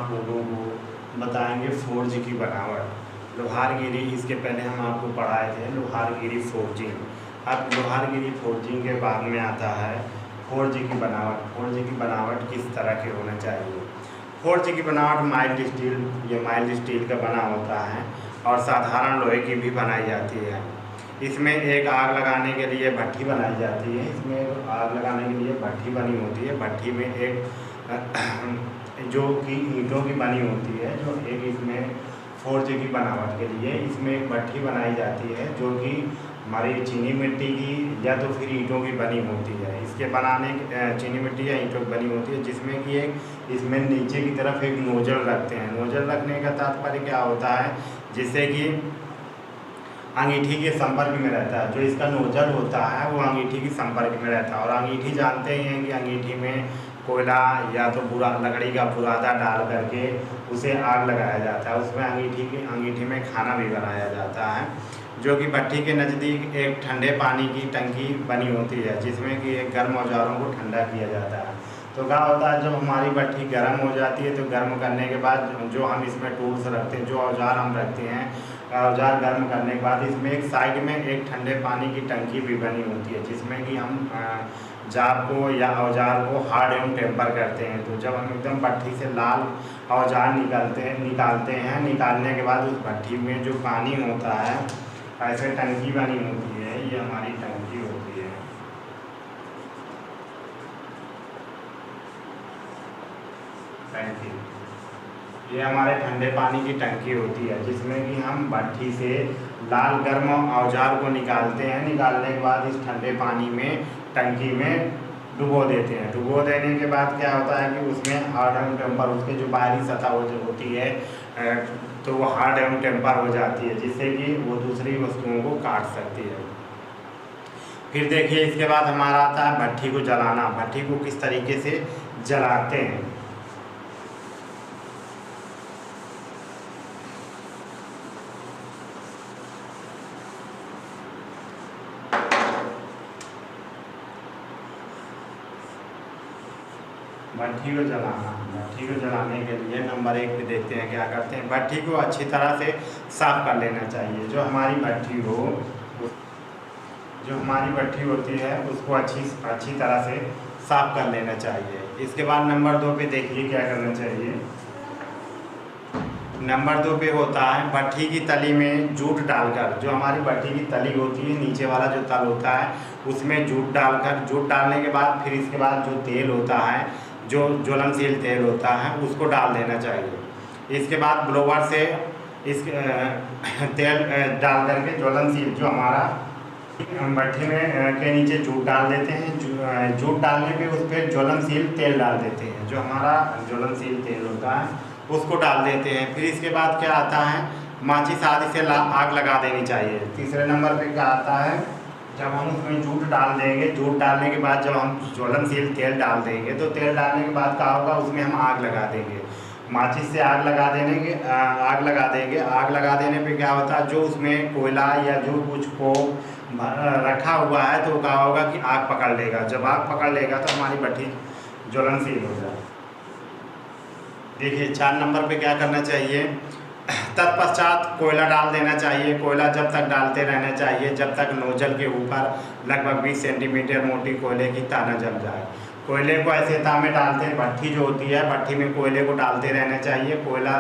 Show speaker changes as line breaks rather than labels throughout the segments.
आप लोगों को बताएंगे फोर्ज की बनावट। लोहारगिरी, इसके पहले हम आपको पढ़ाए थे लोहारगिरी फोर्जिंग। अब लोहारगिरी फोर्जिंग के बाद में आता है फोर्ज की बनावट। फोर्ज की बनावट किस तरह के होना चाहिए। फोर्ज की बनावट माइल्ड स्टील, ये माइल्ड स्टील का बना होता है और साधारण लोहे की भी बनाई जाती है। इसमें एक आग लगाने के लिए भट्ठी बनाई जाती है। इसमें आग लगाने के लिए भट्ठी बनी होती है। भट्ठी में एक जो कि ईंटों की बनी होती है, जो एक इसमें फोर्ज की बनावट के लिए इसमें एक भट्ठी बनाई जाती है जो कि हमारी चीनी मिट्टी की या तो फिर ईंटों की बनी होती है। इसके बनाने चीनी मिट्टी या ईंटों की बनी होती है, जिसमें कि एक इसमें नीचे की तरफ एक नोजल रखते हैं। नोजल रखने का तात्पर्य क्या होता है, जिससे कि अंगीठी के संपर्क में रहता है। जो इसका नोजल होता है वो अंगीठी के संपर्क में रहता है। और अंगीठी जानते ही हैं कि अंगीठी में कोयला या तो लकड़ी का बुरादा डाल करके उसे आग लगाया जाता है। उसमें अंगीठी में खाना भी बनाया जाता है, जो कि भट्ठी के नज़दीक एक ठंडे पानी की टंकी बनी होती है, जिसमें कि एक गर्म औजारों को ठंडा किया जाता है। तो क्या होता है, जब हमारी भट्ठी गर्म हो जाती है तो गर्म करने के बाद जो हम इसमें टूल्स रखते हैं, जो औजार हम रखते हैं, औजार गर्म करने के बाद इसमें एक साइड में एक ठंडे पानी की टंकी भी बनी होती है, जिसमें कि हम जाप को या औजार को हार्ड एवं टेम्पर करते हैं। तो जब हम एकदम भट्ठी से लाल औजार निकालते हैं, निकालने के बाद उस भट्ठी में जो पानी होता है, ऐसे टंकी बनी होती है, ये हमारी टंकी होती है। टंकी, ये हमारे ठंडे पानी की टंकी होती है, जिसमें कि हम भट्ठी से लाल गर्म औजार को निकालते हैं। निकालने के बाद इस ठंडे पानी में टंकी में डुबो देते हैं। डुबो देने के बाद क्या होता है कि उसमें हार्ड एवं टेम्पर, उसके जो बाहरी सतह होती है तो वो हार्ड एवं टेम्पर हो जाती है, जिससे कि वो दूसरी वस्तुओं को काट सकती है। फिर देखिए इसके बाद हमारा आता है भट्ठी को जलाना। भट्ठी को किस तरीके से जलाते हैं। भट्ठी को जलाना, भट्ठी को जलाने के लिए नंबर 1 पे देखते हैं क्या करते हैं। भट्ठी को अच्छी तरह से साफ कर लेना चाहिए। जो हमारी भट्ठी होती है उसको अच्छी तरह से साफ कर लेना चाहिए। इसके बाद नंबर 2 पे देखिए क्या करना चाहिए। नंबर 2 पे होता है भट्ठी की तली में जूट डालकर। जो हमारी भट्ठी की तली होती है, नीचे वाला जो तल होता है, उसमें जूट डालने के बाद फिर इसके बाद जो तेल होता है, जो ज्वलनशील तेल होता है, उसको डाल देना चाहिए। इसके बाद ब्लोवर से इस तेल डाल करके ज्वलनशील जो हमारा भट्ठी में के नीचे जूट डाल देते हैं। जूट डालने पे उस पर ज्वलनशील तेल डाल देते हैं। जो हमारा ज्वलनशील तेल होता है उसको डाल देते हैं। फिर इसके बाद क्या आता है, माचिस आदि से आग लगा देनी चाहिए। तीसरे नंबर पे क्या आता है, जब हम उसमें जूट डाल देंगे, जूट डालने के बाद जब हम ज्वलनशील तेल डाल देंगे, तो तेल डालने के बाद क्या होगा, उसमें हम आग लगा देंगे। माचिस से आग लगा देंगे। आग लगा देने पे क्या होता है, जो उसमें कोयला या जो कुछ को रखा हुआ है, तो क्या होगा कि आग पकड़ लेगा। जब आग पकड़ लेगा तो हमारी भट्ठी ज्वलनशील हो जाए। देखिए 4 नंबर पे क्या करना चाहिए, तत्पश्चात कोयला डाल देना चाहिए। कोयला जब तक डालते रहना चाहिए जब तक नोजल के ऊपर लगभग 20 सेंटीमीटर मोटी कोयले की तना जम जाए। कोयले को ऐसे ता में डालते हैं, भट्ठी जो होती है, भट्ठी में कोयले को डालते रहना चाहिए। कोयला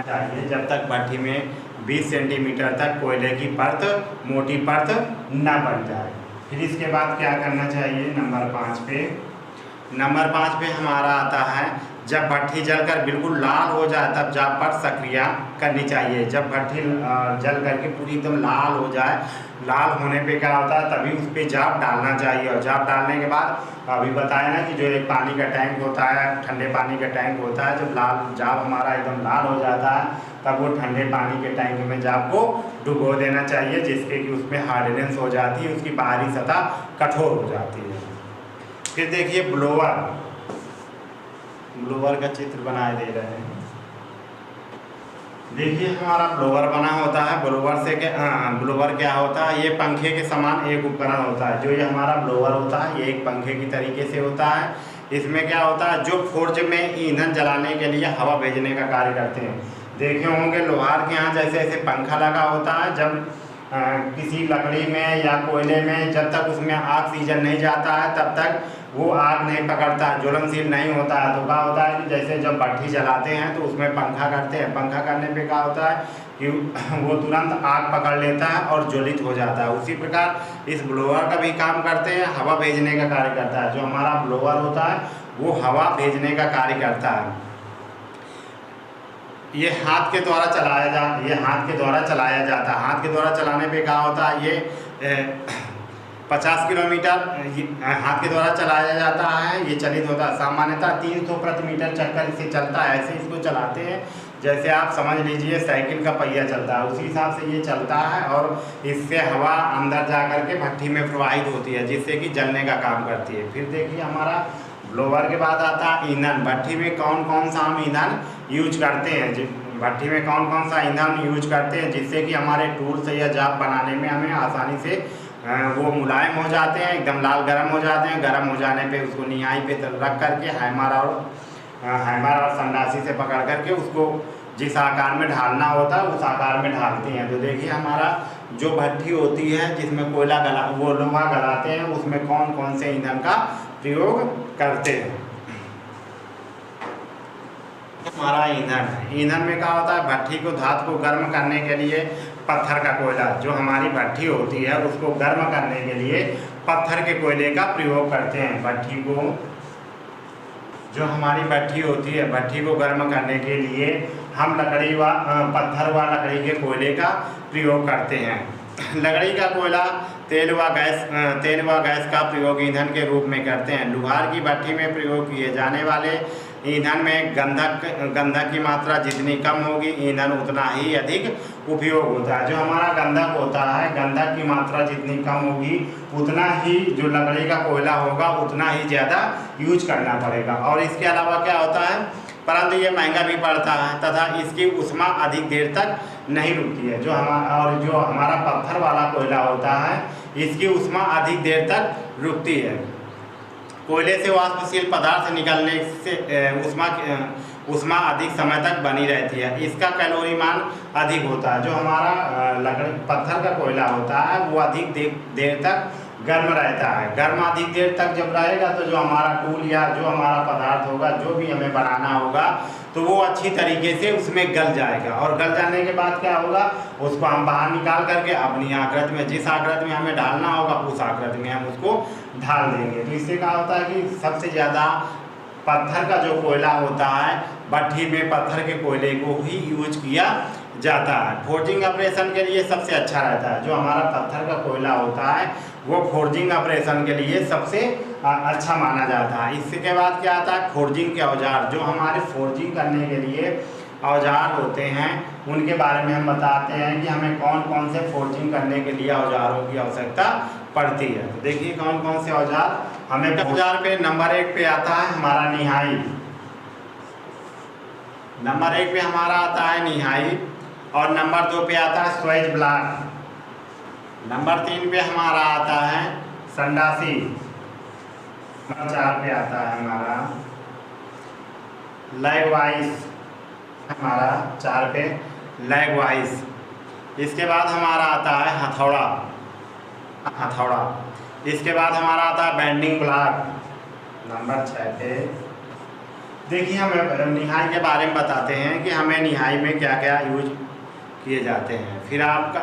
चाहिए जब तक भट्ठी में 20 सेंटीमीटर तक कोयले की परत, मोटी परत न बन जाए। फिर इसके बाद क्या करना चाहिए, नंबर 5 पे हमारा आता है, जब भट्ठी जलकर बिल्कुल लाल हो जाए तब जाप पर सक्रिया करनी चाहिए। जब भट्ठी जल करके पूरी एकदम लाल हो जाए, लाल होने पे क्या होता है, तभी उस पर जाप डालना चाहिए। और जाप डालने के बाद अभी बताया ना कि जो एक पानी का टैंक होता है, ठंडे पानी का टैंक होता है, जब जाप हमारा एकदम लाल हो जाता है तब वो ठंडे पानी के टैंक में जाप को डुबो देना चाहिए, जिससे कि उसमें हार्डनेस हो जाती है, उसकी बाहरी सतह कठोर हो जाती है। फिर देखिए ब्लोअर का चित्र बनाए दे रहे हैं। देखिए हमारा ब्लोअर बना होता है। ब्लोअर क्या होता है, ये पंखे के समान एक उपकरण होता है। जो ये हमारा ब्लोअर होता है, ये एक पंखे की तरीके से होता है। इसमें क्या होता है, जो फोर्ज में ईंधन जलाने के लिए हवा भेजने का कार्य करते हैं। देखे होंगे लोहार के यहाँ जैसे ऐसे पंखा लगा होता है, जब किसी लकड़ी में या कोयले में जब तक उसमें ऑक्सीजन नहीं जाता है तब तक वो आग नहीं पकड़ता है, ज्वलनशील नहीं होता है। तो क्या होता है कि जैसे जब भट्ठी जलाते हैं तो उसमें पंखा करते हैं, पंखा करने पे क्या होता है कि वो तुरंत आग पकड़ लेता है और ज्वलित हो जाता है। उसी प्रकार इस ब्लोअर का भी काम करते हैं, हवा भेजने का कार्य करता है। जो हमारा ब्लोअर होता है वो हवा भेजने का कार्य करता है। ये हाथ के द्वारा चलाया जाता है। हाथ के द्वारा चलाने पे क्या होता है, ये 50 किलोमीटर हाथ के द्वारा चलाया जाता है। ये चलित होता है, सामान्यतः 300 प्रति मीटर चक्कर से चलता है। ऐसे इसको चलाते हैं जैसे आप समझ लीजिए साइकिल का पहिया चलता है, उसी हिसाब से ये चलता है और इससे हवा अंदर जा कर के भट्ठी में प्रवाहित होती है, जिससे कि जलने का काम करती है। फिर देखिए हमारा ब्लोअर के बाद आता है ईंधन। भट्ठी में कौन कौन सा हम ईंधन यूज करते हैं, भट्ठी में कौन कौन सा ईंधन यूज करते हैं जिससे कि हमारे टूल्स या जाप बनाने में हमें आसानी से वो मुलायम हो जाते हैं, एकदम लाल गर्म हो जाते हैं। गर्म हो जाने पे उसको निहाई पे रख करके हैमर और संडासी से पकड़ करके उसको जिस आकार में ढालना होता है उस आकार में ढालते हैं। तो देखिए हमारा जो भट्ठी होती है जिसमें कोयला वो लोहा गलाते हैं, उसमें कौन कौन से ईंधन का प्रयोग करते हैं। हमारा ईंधन में क्या होता है, भट्ठी को धातु को गर्म करने के लिए पत्थर का कोयला, जो हमारी भट्ठी होती है उसको गर्म करने के लिए पत्थर के कोयले का प्रयोग करते हैं। भट्ठी को जो हमारी भट्ठी होती है, भट्ठी को गर्म करने के लिए हम पत्थर व लकड़ी के कोयले का प्रयोग करते हैं। लकड़ी का कोयला तेल व गैस का प्रयोग ईंधन के रूप में करते हैं। लोहार की भट्ठी में प्रयोग किए जाने वाले ईंधन में गंधक की मात्रा जितनी कम होगी ईंधन उतना ही अधिक उपयोग होता है। जो हमारा गंधक होता है, गंधक की मात्रा जितनी कम होगी उतना ही जो लकड़ी का कोयला होगा उतना ही ज़्यादा यूज करना पड़ेगा। और इसके अलावा क्या होता है, परंतु ये महंगा भी पड़ता है तथा इसकी ऊष्मा अधिक देर तक नहीं रुकती है। जो हमारा पत्थर वाला कोयला होता है इसकी ऊष्मा अधिक देर तक रुकती है। कोयले से वाष्पशील पदार्थ निकलने से ऊष्मा अधिक समय तक बनी रहती है। इसका कैलोरी मान अधिक होता है। जो हमारा पत्थर का कोयला होता है वो अधिक देर तक गर्म रहता है। गर्म अधिक देर तक जब रहेगा तो जो हमारा टूल या जो हमारा पदार्थ होगा, जो भी हमें बनाना होगा, तो वो अच्छी तरीके से उसमें गल जाएगा। और गल जाने के बाद क्या होगा, उसको हम बाहर निकाल करके अपनी आकृति में, जिस आकृति में हमें डालना होगा उस आकृति में हम उसको ढाल देंगे। तो इससे क्या होता है कि सबसे ज़्यादा पत्थर का जो कोयला होता है, भट्ठी में पत्थर के कोयले को ही यूज किया जाता है। फोर्जिंग ऑपरेशन के लिए सबसे अच्छा रहता है। जो हमारा पत्थर का कोयला होता है वो फोर्जिंग ऑपरेशन के लिए सबसे अच्छा माना जाता है। इसके बाद क्या आता है, फोर्जिंग के औजार। जो हमारे फोर्जिंग करने के लिए औजार होते हैं उनके बारे में हम बताते हैं कि हमें कौन कौन से फोर्जिंग करने के लिए औजारों की आवश्यकता पड़ती है। तो देखिए कौन कौन से औजार हमें। औजार पे नंबर 1 पे आता है हमारा निहाई। नंबर 1 पे हमारा आता है निहाई और नंबर 2 पे आता है स्वेज ब्लॉक। नंबर 3 पे हमारा आता है संडासी। नंबर 4 पे आता है हमारा लैग वाइस। हमारा 4 पे लैग वाइस। इसके बाद हमारा आता है हथौड़ा। इसके बाद हमारा आता है बेंडिंग ब्लॉक। नंबर 6 पे देखिए हम निहाई के बारे में बताते हैं कि हमें निहाई में क्या क्या यूज किए जाते हैं। फिर आपका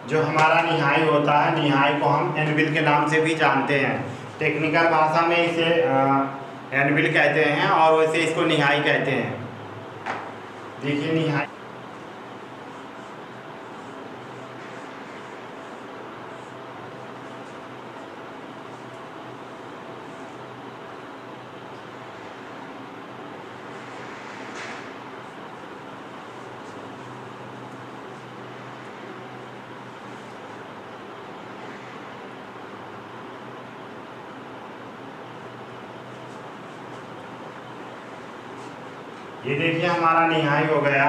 जो हमारा निहाई होता है, निहाई को हम एनविल के नाम से भी जानते हैं। टेक्निकल भाषा में इसे एनविल कहते हैं और वैसे इसको निहाई कहते हैं। देखिए निहाई ये देखिए हमारा निहाई हो गया।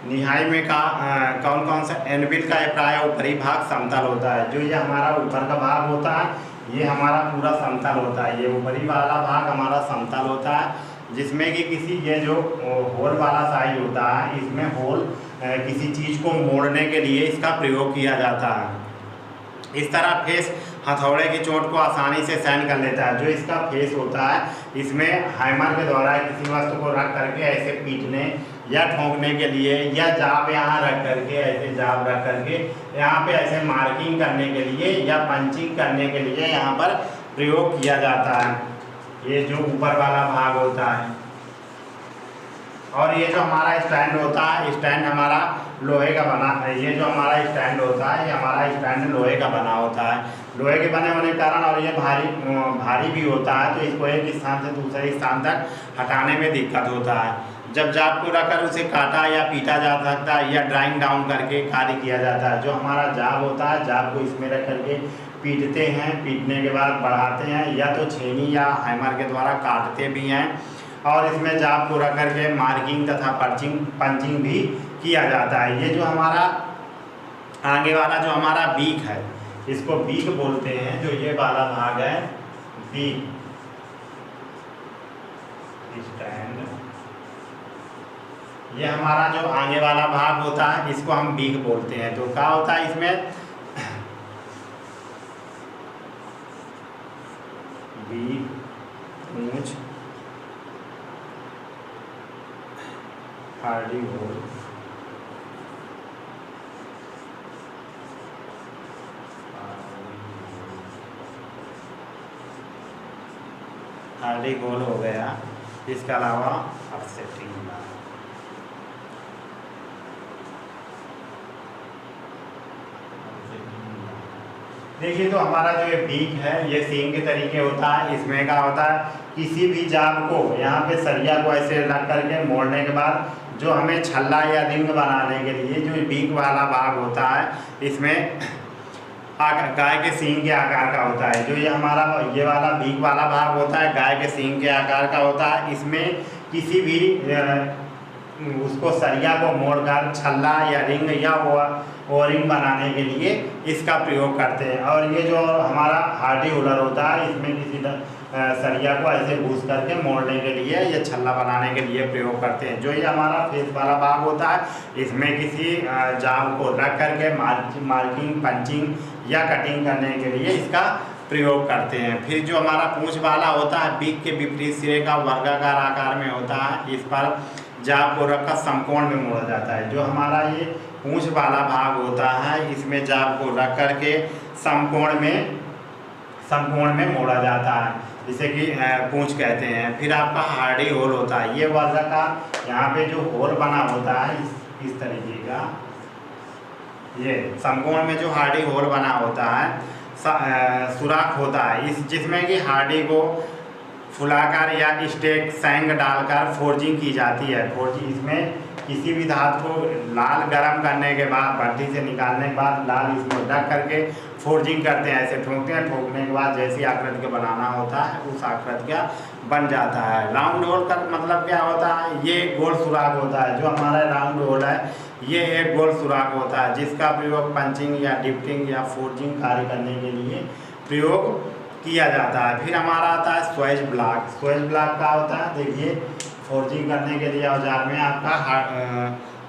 निहाई में कौन कौन सा एनविल का प्राय ऊपरी भाग समतल होता है। जो ये हमारा ऊपर का भाग होता है ये हमारा पूरा समतल होता है, ये ऊपरी वाला भाग हमारा समतल होता है जिसमें कि किसी ये जो होल वाला साइज होता है इसमें होल किसी चीज़ को मोड़ने के लिए इसका प्रयोग किया जाता है। इस तरह फेस हथौड़े की चोट को आसानी से सहन कर लेता है। जो इसका फेस होता है इसमें हैमर के द्वारा किसी वस्तु को रख करके ऐसे पीटने या ठोकने के लिए, या जाब यहाँ रख करके ऐसे जाब रख करके यहाँ पे ऐसे मार्किंग करने के लिए या पंचिंग करने के लिए यहाँ पर प्रयोग किया जाता है। ये जो ऊपर वाला भाग होता है, और ये जो हमारा स्टैंड होता है, स्टैंड हमारा लोहे का बना, ये जो हमारा स्टैंड होता है ये हमारा स्टैंड लोहे का बना होता है। लोहे के बने होने के कारण और ये भारी भी होता है, तो इसको एक स्थान से दूसरे स्थान तक हटाने में दिक्कत होता है। जब जाब को रखकर उसे काटा या पीटा जा सकता है या ड्राइंग डाउन करके कार्य किया जाता है। जो हमारा जाब होता है, जाब को इसमें रख करके पीटते हैं, पीटने के बाद बढ़ाते हैं, या तो छेनी या हैमर के द्वारा काटते भी हैं, और इसमें जाब को रख करके मार्किंग तथा पंचिंग भी किया जाता है। ये जो हमारा आगे वाला जो हमारा बीक है, इसको बीक बोलते हैं। जो ये वाला भाग है बीक, स्टैंड, ये हमारा जो आगे वाला भाग होता है इसको हम बीक बोलते हैं। तो क्या होता है इसमें बीक, पूंछ, हार्डी होल, हार्डी होल हो गया। इसके अलावा अपसेटिंग, देखिए तो हमारा जो ये बीक है ये सींग के तरीके होता है। इसमें क्या होता है, किसी भी जाब को यहाँ पे सरिया को ऐसे रख करके मोड़ने के बाद जो हमें छल्ला या रिंग बनाने के लिए जो बीक वाला भाग होता है इसमें गाय के सींग के आकार का होता है। जो ये हमारा ये वाला बीक वाला भाग होता है गाय के सींग के आकार का होता है। इसमें किसी भी उसको सरिया को मोड़कर छल्ला या रिंग या ओरिंग बनाने के लिए इसका प्रयोग करते हैं। और ये जो हमारा हार्डी होलर होता है इसमें किसी सरिया को ऐसे घूस करके मोड़ने के लिए या छल्ला बनाने के लिए प्रयोग करते हैं। जो ये हमारा फेस वाला भाग होता है इसमें किसी जाब को रख करके मार्किंग, पंचिंग या कटिंग करने के लिए इसका प्रयोग करते हैं। फिर जो हमारा पूंछ वाला होता है बीक के विपरीत सिरे का वर्गाकार आकार में होता है। इस पर जाब को रखकर समकोण में मोड़ा जाता है। जो हमारा ये पूंछ वाला भाग होता है इसमें जाब को रख करके समकोण में मोड़ा जाता है, जिसे कि पूंछ कहते हैं। फिर आपका हार्डी होल होता है। ये वर्गाकार यहाँ पे जो होल बना होता है इस तरीके का, ये समकोण में जो हार्डी होल बना होता है सुराख होता है इस जिसमें कि हार्डी को फुलाकर या स्टेक सैंग डालकर फोर्जिंग की जाती है। फोर्जिंग इसमें किसी भी धातु को लाल गरम करने के बाद भट्टी से निकालने के बाद लाल इसमें ढक करके फोर्जिंग करते हैं, ऐसे ठोकते हैं। ठोकने के बाद जैसी आकृति का बनाना होता है उस आकृति का बन जाता है। राउंड होल का मतलब क्या होता है, ये गोल सुराख होता है। जो हमारा राउंड होल है ये एक गोल सुराख होता है जिसका प्रयोग पंचिंग या डिप्टिंग या फोर्जिंग कार्य करने के लिए प्रयोग किया जाता है। फिर हमारा आता है स्वेज ब्लॉक। स्वेज ब्लॉक का होता है, देखिए फोर्जिंग करने के लिए औजार में आपका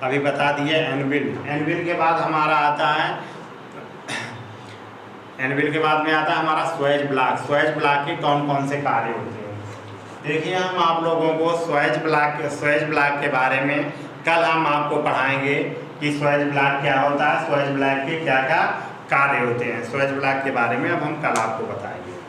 अभी बता दिए एनविल। एनविल के बाद हमारा आता है एनविल के बाद में आता है हमारा स्वेज ब्लॉक। स्वेज ब्लॉक के कौन कौन से कार्य होते हैं, देखिए हम आप लोगों को स्वेज ब्लॉक के बारे में कल हम आपको पढ़ाएंगे कि स्वेज ब्लॉक क्या होता है, स्वेज ब्लॉक के क्या क्या कार्य होते हैं। स्वेज ब्लॉक के बारे में अब हम कल आपको बताएंगे।